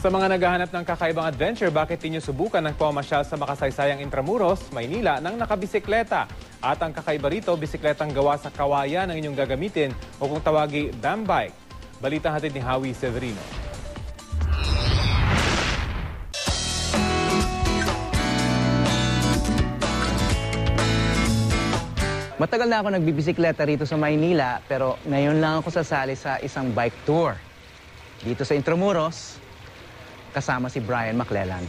Sa mga naghahanap ng kakaibang adventure, bakit di nyo subukan ang pamasyal sa makasaysayang Intramuros, Maynila ng nakabisikleta? At ang kakaiba rito, bisikletang gawa sa kawayan ang inyong gagamitin o kung tawagi, bambike. Balita hatid ni Howie Severino. Matagal na ako nagbibisikleta rito sa Maynila, pero ngayon lang ako sasali sa isang bike tour. Dito sa Intramuros, kasama si Brian McClelland.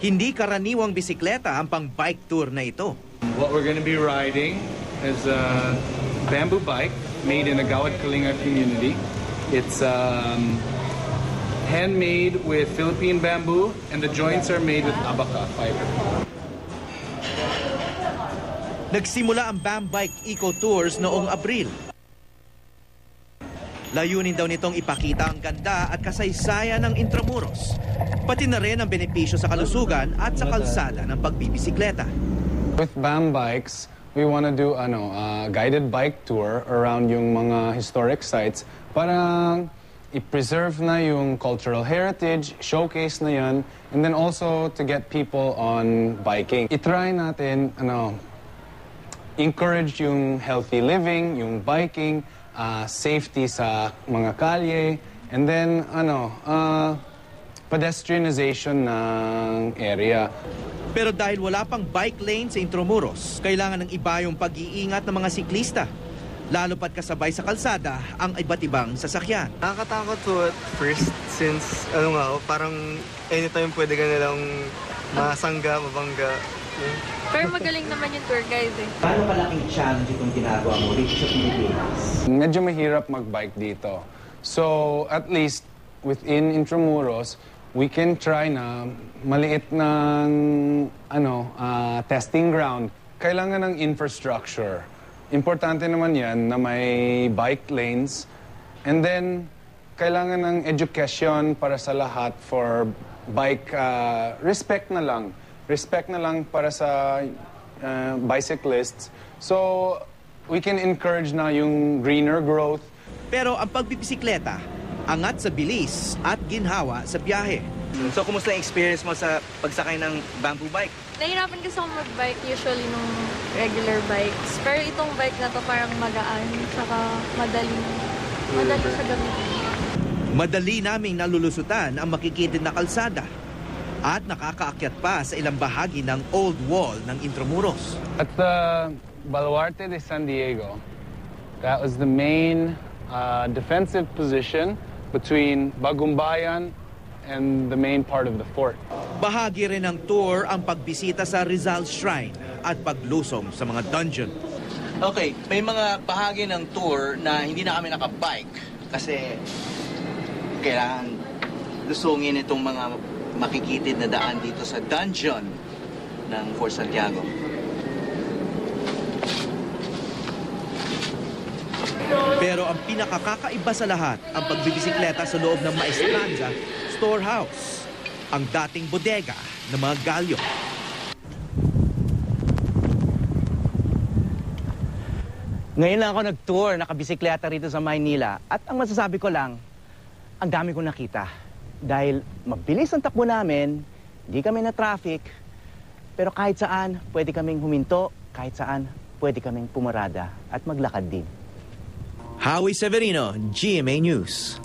Hindi karaniwang bisikleta ang pang-bike tour na ito. What we're going to be riding is a bamboo bike made in the Gawad Kalinga community. It's handmade with Philippine bamboo and the joints are made with abaca fiber. Nagsimula ang Bambike Eco Tours noong Abril. Layunin daw nitong ipakita ang ganda at kasaysayan ng Intramuros, pati na rin ang benepisyo sa kalusugan at sa kalsada ng pagbibisikleta. With Bambikes, we want to do a guided bike tour around yung mga historic sites para i-preserve na yung cultural heritage, showcase na yan, and then also to get people on biking. I-try natin, encourage yung healthy living, yung biking, safety sa mga kalye, and then, pedestrianization ng area. Pero dahil wala pang bike lane sa Intramuros, kailangan ng iba yung pag-iingat ng mga siklista. Lalo pat kasabay sa kalsada ang iba't ibang sasakyan. Nakakatakot po at first since parang anytime pwede ka nilang masangga, mabangga. Pero magaling naman yung tour guide eh. Paano kalaking challenge itong ginagawa mo dito sa Pilipinas? Medyo mahirap mag-bike dito. So at least within Intramuros, we can try na maliit ng testing ground. Kailangan ng infrastructure. Importante naman yan na may bike lanes. And then, kailangan ng education para sa lahat for bike, respect na lang. Respect na lang para sa bicyclists. So, we can encourage na yung greener growth. Pero ang pagbibisikleta, angat sa bilis at ginhawa sa biyahe. So, kumusta ang experience mo sa pagsakay ng bamboo bike? Nahirapan kasi ako mag-bike usually nung regular bikes. Pero itong bike na to parang magaan, saka madali siya gamitin. Madali naming nalulusutan ang makikitid na kalsada at nakakaakyat pa sa ilang bahagi ng Old Wall ng Intramuros. At the Baluarte de San Diego, that was the main defensive position between Bagumbayan and the main part of the fort. Bahagi rin ng tour ang pagbisita sa Rizal Shrine at paglusong sa mga dungeon. Okay, may mga bahagi ng tour na hindi na kami nakabike kasi kailangan lusungin itong mga makikitid na daan dito sa dungeon ng Fort Santiago. Pero ang pinakakakaiba sa lahat ang pagbibisikleta sa loob ng Maestranza Storehouse, ang dating bodega ng mga galyo. Ngayon lang ako nag-tour, nakabisikleta rito sa Maynila. At ang masasabi ko lang, ang dami kong nakita. Dahil mabilis ang takbo namin, hindi kami na traffic, pero kahit saan pwede kaming huminto, kahit saan pwede kaming pumarada at maglakad din. Howie Severino, GMA News.